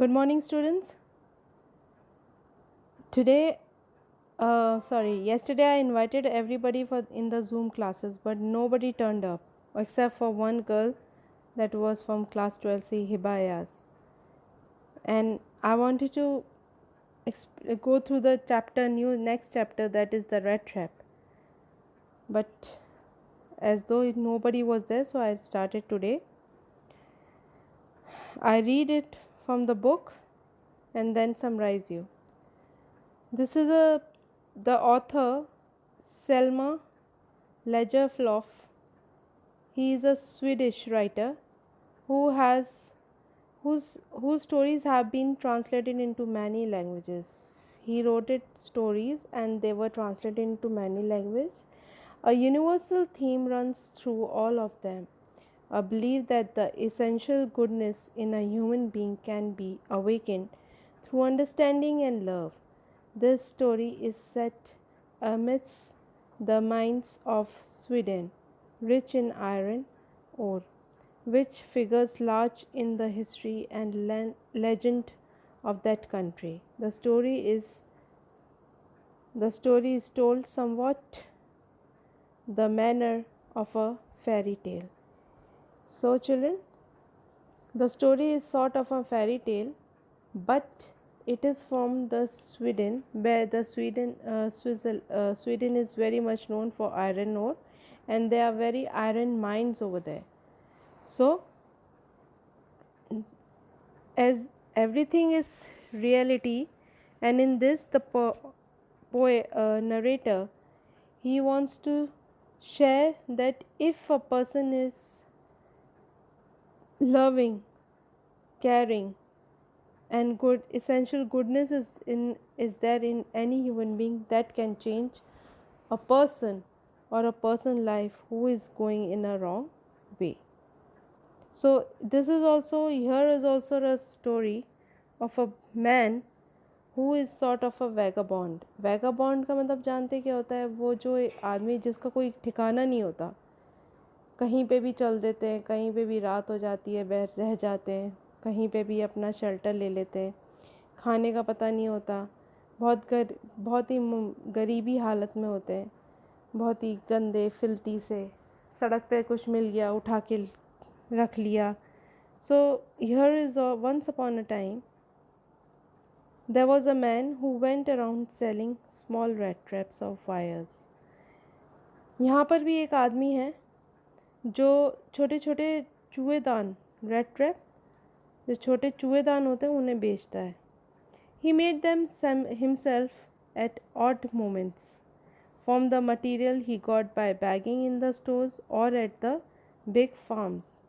Good morning, students. Yesterday I invited everybody for in the Zoom classes, but nobody turned up except for one girl that was from class 12C, Hibayas. And I wanted to go through the next chapter, that is the red trap. But as though nobody was there, so I started today. I read it from the book and then summarize you. This is the author Selma Lagerlöf. He is a Swedish writer who has whose stories have been translated into many languages. He wrote it stories and they were translated into many languages. A universal theme runs through all of them. A belief that the essential goodness in a human being can be awakened through understanding and love. This story is set amidst the mines of Sweden, rich in iron ore, which figures large in the history and legend of that country. The story is told somewhat the manner of a fairy tale. So, children, the story is sort of a fairy tale, but it is from the Sweden, where Sweden is very much known for iron ore, and there are very iron mines over there. So, as everything is reality, and in this the narrator, he wants to share that if a person is loving, caring, and good, essential goodness is there in any human being, that can change a person or a person life who is going in a wrong way. So here is also a story of a man who is sort of a vagabond. Vagabond का मतलब जानते क्या होता है? वो जो आदमी जिसका कोई ठिकाना नहीं होता, कहीं पे भी चल देते हैं, कहीं पे भी रात हो जाती है, रह जाते हैं, कहीं पे भी अपना शेल्टर ले लेते हैं, खाने का पता नहीं होता, बहुत ही गरीबी हालत में होते हैं, बहुत ही गंदे फिल्टी से, सड़क पे कुछ मिल गया उठा के रख लिया. So here is once upon a time there was a man who went around selling small rat traps of wires. यहाँ पर भी एक आदमी है जो छोटे छोटे चूहेदान, रेड ट्रैप, जो छोटे चूहेदान होते हैं उन्हें बेचता है. He made them himself at odd moments from the material he got by bagging in the stores or at the big farms.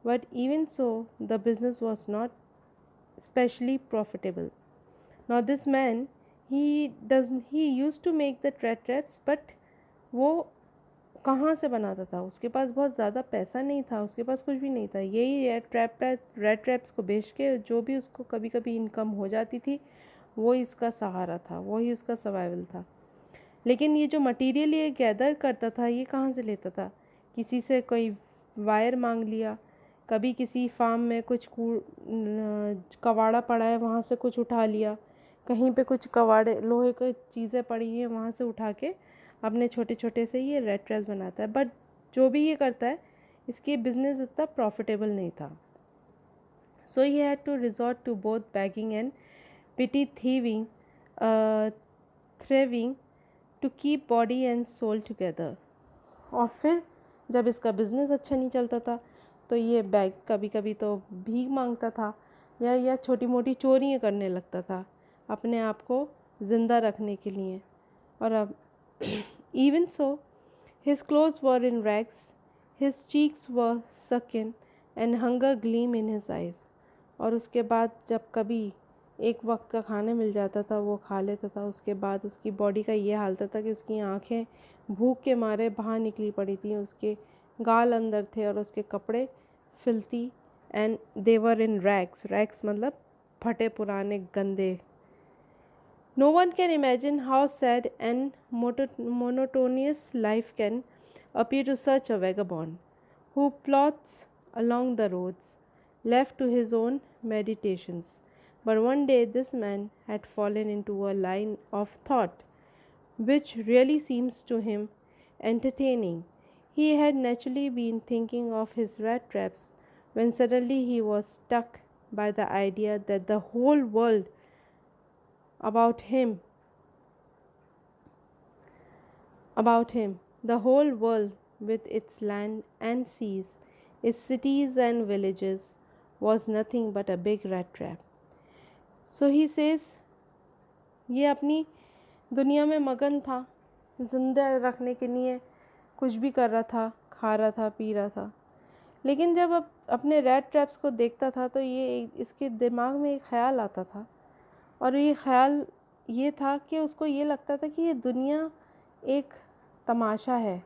But even so, the business was not especially profitable. Now this man, he used to make the rat traps, but वो कहाँ से बनाता था? उसके पास बहुत ज़्यादा पैसा नहीं था, उसके पास कुछ भी नहीं था. यही रेड ट्रैप्स को बेच के जो भी उसको कभी कभी इनकम हो जाती थी, वो इसका सहारा था, वही उसका सर्वाइवल था. लेकिन ये जो मटेरियल ये गैदर करता था, ये कहाँ से लेता था? किसी से कोई वायर मांग लिया, कभी किसी फार्म में कुछ कबाड़ा पड़ा है वहाँ से कुछ उठा लिया, कहीं पे कुछ कबाड़े लोहे की चीज़ें पड़ी हैं वहाँ से उठा के अपने छोटे छोटे से ये रेड ट्रैप्स बनाता है. बट जो भी ये करता है, इसके बिजनेस इतना प्रॉफिटेबल नहीं था. So he had to resort to both begging and petty thieving thieving to keep body and soul together. और फिर जब इसका बिज़नेस अच्छा नहीं चलता था तो ये बैग कभी कभी तो भीख मांगता था या छोटी मोटी चोरियाँ करने लगता था अपने आप को ज़िंदा रखने के लिए. और अब even so, his clothes were in rags, his cheeks were sunken and hunger gleam in his eyes. और उसके बाद जब कभी एक वक्त का खाना मिल जाता था वो खा लेता था, उसके बाद उसकी बॉडी का ये हाल था कि उसकी आँखें भूख के मारे बाहर निकली पड़ी थी, उसके गाल अंदर थे और उसके कपड़े filthy and they were in rags. Rags मतलब फटे पुराने गंदे. No one can imagine how sad and monotonous life can appear to such a vagabond who plods along the roads, left to his own meditations. But one day this man had fallen into a line of thought which really seems to him entertaining. He had naturally been thinking of his rat traps when suddenly he was struck by the idea that the whole world about him the whole world with its land and seas, its cities and villages, was nothing but a big rat trap. So he says, ये अपनी दुनिया में मगन था, जिंदा रखने के लिए कुछ भी कर रहा था, खा रहा था, पी रहा था। लेकिन जब अब अपने रैट ट्रैप्स को देखता था तो इसके दिमाग में एक ख़्याल आता था, और ये ख़्याल ये था कि उसको ये लगता था कि ये दुनिया एक तमाशा है,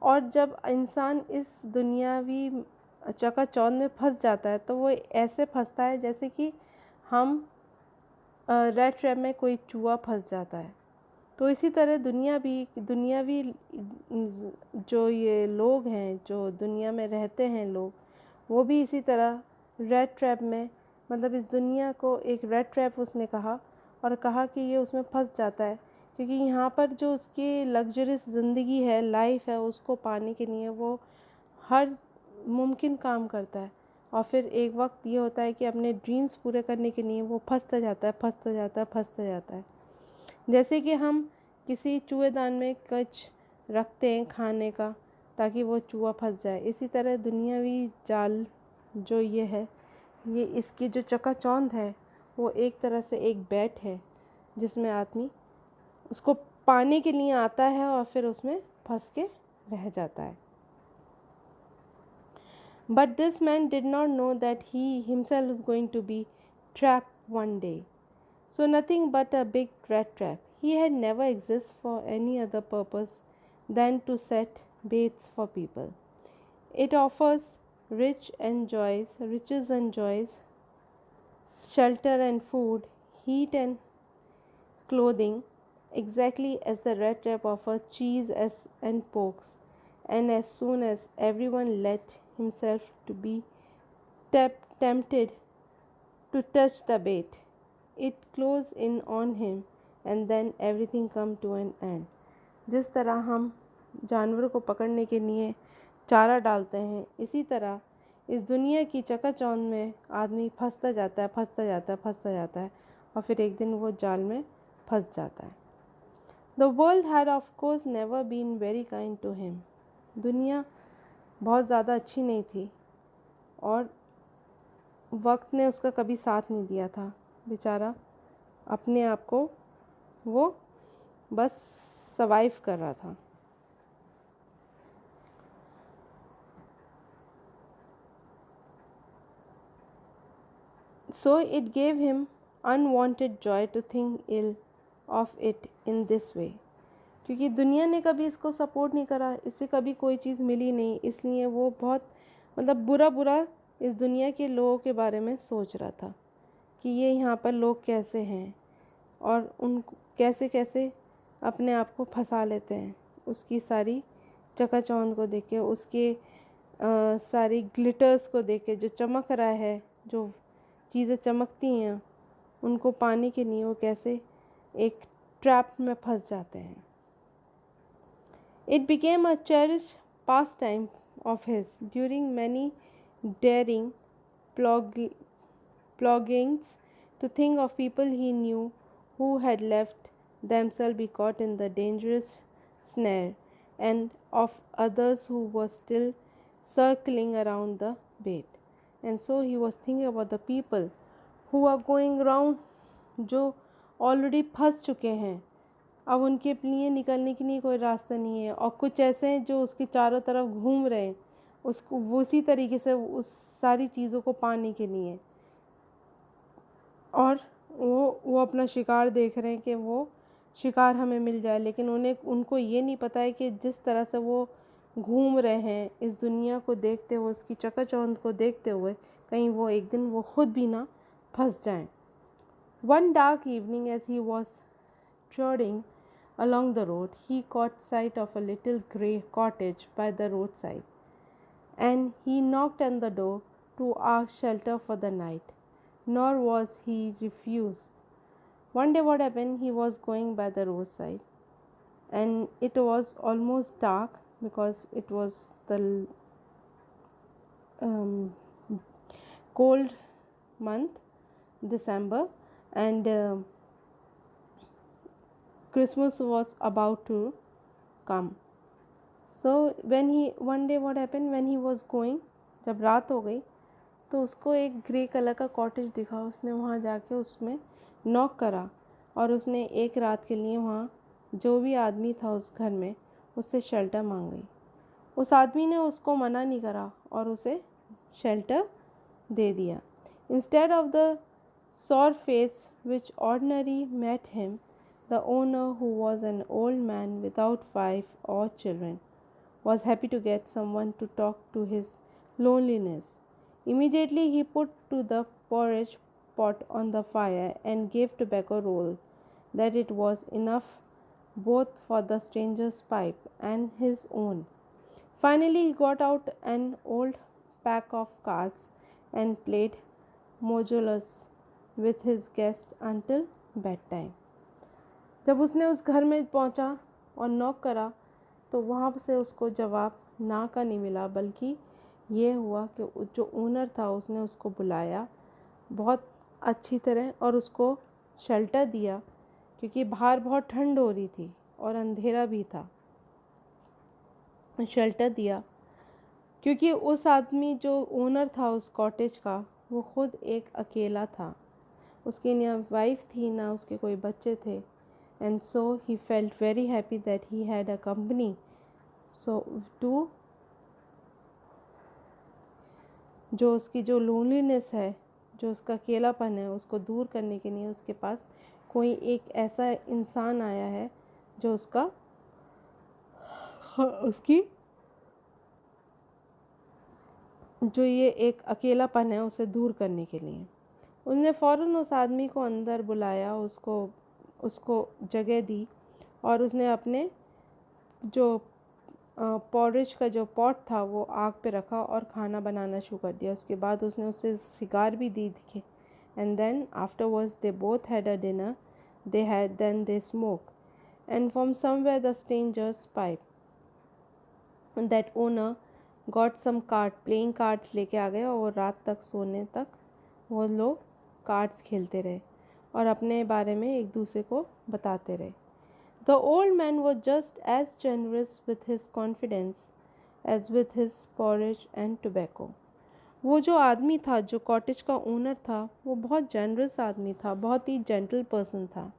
और जब इंसान इस दुनियावी चकाचौंध में फंस जाता है तो वो ऐसे फंसता है जैसे कि हम रेड ट्रैप में कोई चूहा फंस जाता है। तो इसी तरह दुनियावी जो ये लोग हैं, जो दुनिया में रहते हैं लोग, वो भी इसी तरह रेड ट्रैप में, मतलब इस दुनिया को एक रेड ट्रैप उसने कहा, और कहा कि ये उसमें फंस जाता है, क्योंकि यहाँ पर जो उसकी लग्जरियस ज़िंदगी है, लाइफ है, उसको पाने के लिए वो हर मुमकिन काम करता है, और फिर एक वक्त ये होता है कि अपने ड्रीम्स पूरे करने के लिए वो फंसता जाता है। जैसे कि हम किसी चूहेदान में कुछ रखते हैं खाने का ताकि वो चूहा फंस जाए, इसी तरह दुनियावी जाल जो ये है, ये इसकी जो चकाचौंध है वो एक तरह से एक बैट है जिसमें आदमी उसको पाने के लिए आता है और फिर उसमें फंस के रह जाता है। But this man did not know that he himself was going to be trapped one day. So nothing but a big rat trap. He had never existed for any other purpose than to set baits for people. It offers riches and joys, shelter and food, heat and clothing, exactly as the rat trap offers cheese and pokes. And as soon as everyone let himself to be tempted to touch the bait, it closed in on him, and then everything come to an end. जिस तरह हम जानवरों को पकड़ने के लिए चारा डालते हैं, इसी तरह इस दुनिया की चकाचौंध में आदमी फंसता जाता है, और फिर एक दिन वो जाल में फंस जाता है। The world had of course never been very kind to him. दुनिया बहुत ज़्यादा अच्छी नहीं थी, और वक्त ने उसका कभी साथ नहीं दिया था। बेचारा अपने आप को वो बस सर्वाइव कर रहा था। So it gave him unwanted joy to think ill of it in this way. क्योंकि दुनिया ने कभी इसको सपोर्ट नहीं करा, इससे कभी कोई चीज़ मिली नहीं, इसलिए वो बहुत बुरा इस दुनिया के लोगों के बारे में सोच रहा था कि ये यहाँ पर लोग कैसे हैं और उन कैसे कैसे अपने आप को फंसा लेते हैं। उसकी सारी चकाचौंध को देख के, उसके सारी ग्लिटर्स को देख के, जो चमक रहा है, जो चीज़ें चमकती हैं, उनको पाने के लिए वो कैसे एक ट्रैप में फंस जाते हैं। It became a cherished pastime of his during many daring ploggings to think of people he knew who had left themselves be caught in the dangerous snare, and of others who were still circling around the bait. And so he was thinking about the people who are going around, जो already फंस चुके हैं, अब उनके लिए निकलने के लिए कोई रास्ता नहीं है, और कुछ ऐसे हैं जो उसके चारों तरफ घूम रहे हैं उसको वो उसी तरीके से उस सारी चीज़ों को पाने के लिए, और वो अपना शिकार देख रहे हैं कि वो शिकार हमें मिल जाए, लेकिन उनको ये नहीं पता है कि जिस तरह से वो घूम रहे हैं इस दुनिया को देखते हुए, उसकी चकाचौंध को देखते हुए, कहीं वो एक दिन वो खुद भी ना फंस जाएं। One dark evening as he was trotting along the road, he caught sight of a little grey cottage by the roadside, and he knocked on the door to ask shelter for the night. nor was he refused. One day what happened, he was going by the roadside and it was almost dark because it was the um, cold month, December, and Christmas was about to come. So when he one day what happened, when he was going, जब रात हो गई तो उसको एक grey colour का cottage दिखा। उसने वहाँ जाके उसमें नॉक करा और उसने एक रात के लिए वहाँ जो भी आदमी था उस घर में उससे शेल्टर मांग गई। उस आदमी ने उसको मना नहीं करा और उसे शेल्टर दे दिया। Instead of the sour face which ordinarily met him, the owner, who was an old man without wife or children, was happy to get someone to talk to his loneliness. Immediately he put to the porridge pot on the fire and gave tobacco roll that it was enough both for the stranger's pipe and his own. Finally he got out an old pack of cards and played Mojolus with his guest until bedtime. जब उसने उस घर में पहुंचा और knock करा तो वहाँ से उसको जवाब ना का नहीं मिला, बल्कि ये हुआ कि जो ओनर था उसने उसको बुलाया बहुत अच्छी तरह और उसको शेल्टर दिया, क्योंकि बाहर बहुत ठंड हो रही थी और अंधेरा भी था। शेल्टर दिया क्योंकि उस आदमी जो ओनर था उस कॉटेज का वो खुद एक अकेला था। उसकी ना वाइफ थी ना उसके कोई बच्चे थे। And so he felt very happy that he had a company so too जो उसकी जो लोनलीनेस है, जो उसका अकेलापन है, उसको दूर करने के लिए उसके पास कोई एक ऐसा इंसान आया है जो उसकी जो ये एक अकेलापन है उसे दूर करने के लिए। उसने फ़ौरन उस आदमी को अंदर बुलाया, उसको जगह दी और उसने अपने जो पॉरेज का जो पॉट था वो आग पे रखा और खाना बनाना शुरू कर दिया। उसके बाद उसने उसे सिगार भी दी थी। And then afterwards they both had a dinner, they smoke and from somewhere the strangers pipe that owner got some card playing cards लेके आ गए और रात तक सोने तक वो लोग कार्ड्स खेलते रहे और अपने बारे में एक दूसरे को बताते रहे। The old man was just as generous with his confidence as with his porridge and tobacco. वो जो आदमी था, जो कॉटेज का ओनर था, वो बहुत जेनरस आदमी था, बहुत ही जेंटल पर्सन था।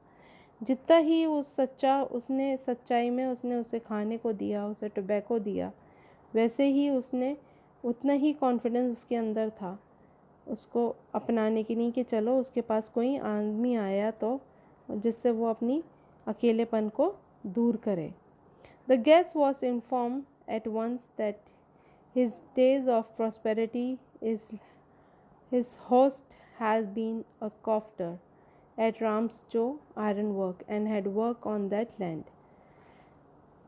जितना ही उसने सच्चाई में उसने उसे खाने को दिया, उसे टोबैको दिया, वैसे ही उसने उतना ही कॉन्फिडेंस उसके अंदर था उसको अपनाने की नहीं कि चलो उसके पास कोई आदमी आया तो जिससे वो अपनी अकेलेपन को दूर करे। The guest was inform at once that his days of prosperity is his host has been a crofter at rams जो iron work and had work on that land.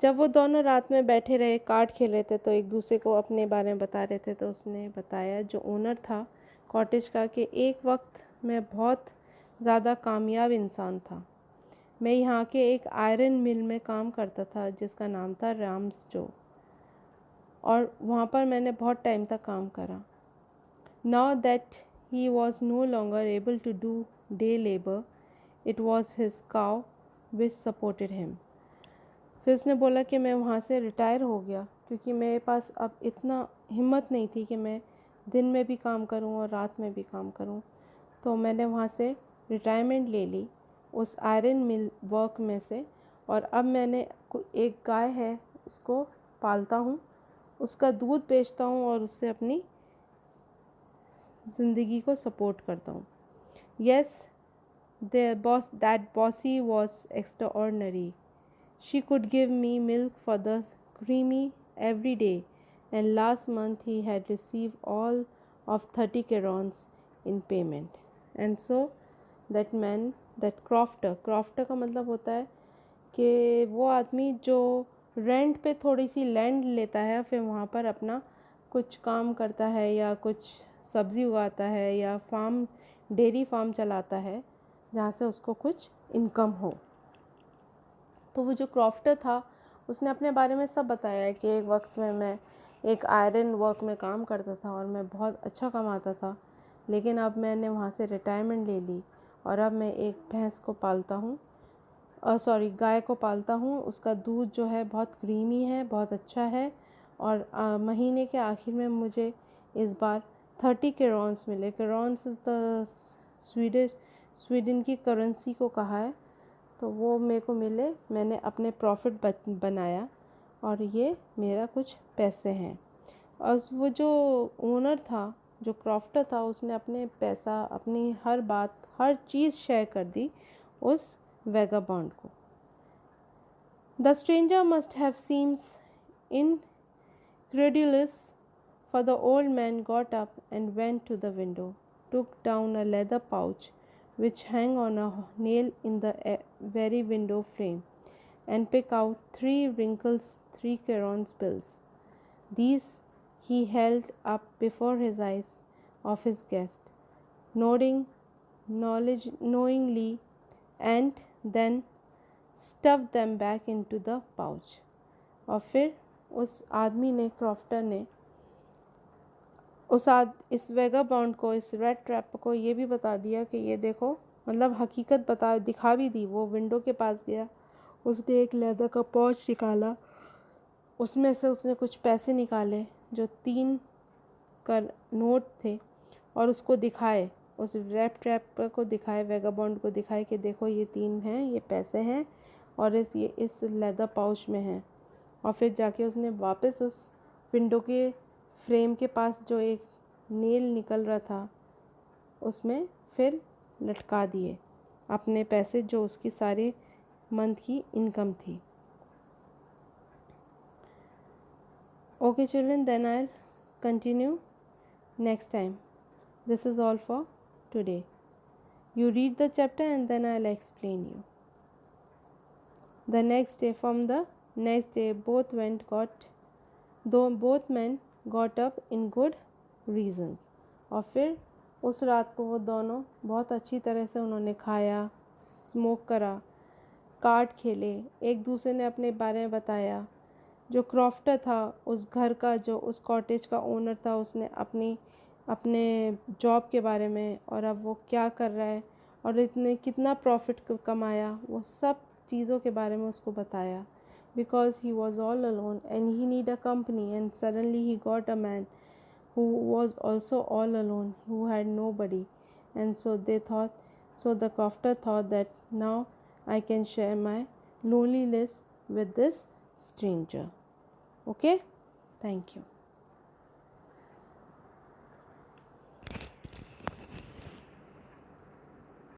जब वो दोनों रात में बैठे रहे कार्ड खेल रहे थे तो एक दूसरे को अपने बारे में बता रहे थे, तो उसने बताया जो ओनर था कॉटेज का कि एक वक्त मैं बहुत ज़्यादा कामयाब इंसान था। मैं यहाँ के एक आयरन मिल में काम करता था जिसका नाम था राम्स जो, और वहाँ पर मैंने बहुत टाइम तक काम करा। Now that he was no longer able to do day labour, it was his cow which supported him. फिर उसने बोला कि मैं वहाँ से रिटायर हो गया क्योंकि मेरे पास अब इतना हिम्मत नहीं थी कि मैं दिन में भी काम करूँ और रात में भी काम करूँ, तो मैंने वहाँ से रिटायरमेंट ले ली उस आयरन मिल वर्क में से, और अब मैंने एक गाय है उसको पालता हूँ, उसका दूध बेचता हूँ और उससे अपनी ज़िंदगी को सपोर्ट करता हूँ। Yes, that bossy was extraordinary. She could give me milk for the creamy every day, and last month he had received all of 30 crowns in payment. And so that man, that crofter का मतलब होता है कि वो आदमी जो rent पे थोड़ी सी लैंड लेता है फिर वहाँ पर अपना कुछ काम करता है या कुछ सब्ज़ी उगाता है या फार्म डेयरी फार्म चलाता है जहाँ से उसको कुछ इनकम हो। तो वो जो क्रॉफ्टर था उसने अपने बारे में सब बताया है कि एक वक्त में मैं एक आयरन वर्क में काम करता था और मैं बहुत अच्छा कमाता था, लेकिन अब मैंने वहाँ से रिटायरमेंट ले ली और अब मैं एक भैंस को पालता हूँ, गाय को पालता हूँ। उसका दूध जो है बहुत क्रीमी है, बहुत अच्छा है। और महीने के आखिर में मुझे इस बार 30 केरॉन्स मिले। केरॉन्स इज़ द स्वीडन की करेंसी को कहा है, तो वो मेरे को मिले। मैंने अपने प्रॉफिट बनाया और ये मेरा कुछ पैसे हैं। और वो जो ओनर था, जो क्रॉफ्टर था, उसने अपने पैसा, अपनी हर बात, हर चीज़ शेयर कर दी उस वेगाबॉन्ड को। The stranger must have seemed incredulous, for the old man got up and went to the window, took down a leather pouch which hung on a nail in the very window frame, and picked out 3 bills. These he held up before his eyes of his guest, nodding knowingly, and then stuffed them back into the pouch. और फिर उस आदमी ने, crofter ने, इस vagabond को, इस red trap को ये भी बता दिया कि ये देखो, मतलब हकीकत दिखा भी दी। वो विंडो के पास गया, उसने एक लेदर का पॉच निकाला, उसमें से उसने कुछ पैसे निकाले जो 3 का नोट थे और उसको दिखाए, उस रेड ट्रैप को दिखाए, वेगाबॉन्ड को दिखाए कि देखो ये 3 हैं, ये पैसे हैं और इस लेदर पाउच में हैं। और फिर जाके उसने वापस उस विंडो के फ्रेम के पास जो एक नेल निकल रहा था उसमें फिर लटका दिए अपने पैसे, जो उसकी सारे मंथ की इनकम थी। Okay children, then I'll continue next time. This is all for today. You read the chapter and then I'll explain you. The next day, both men got up in good reasons. और फिर उस रात को वो दोनों बहुत अच्छी तरह से उन्होंने खाया, स्मोक करा, कार्ड खेले, एक दूसरे ने अपने बारे में बताया। जो क्रॉफ्टर था, उस घर का, जो उस कॉटेज का ओनर था, उसने अपने जॉब के बारे में और अब वो क्या कर रहा है और इतने कितना प्रॉफिट कमाया, वो सब चीज़ों के बारे में उसको बताया। Because he was all alone and he need a company, and suddenly he got a man who was also all alone, who had nobody. And so the crofter thought that now I can share my loneliness with this stranger. Okay, thank you.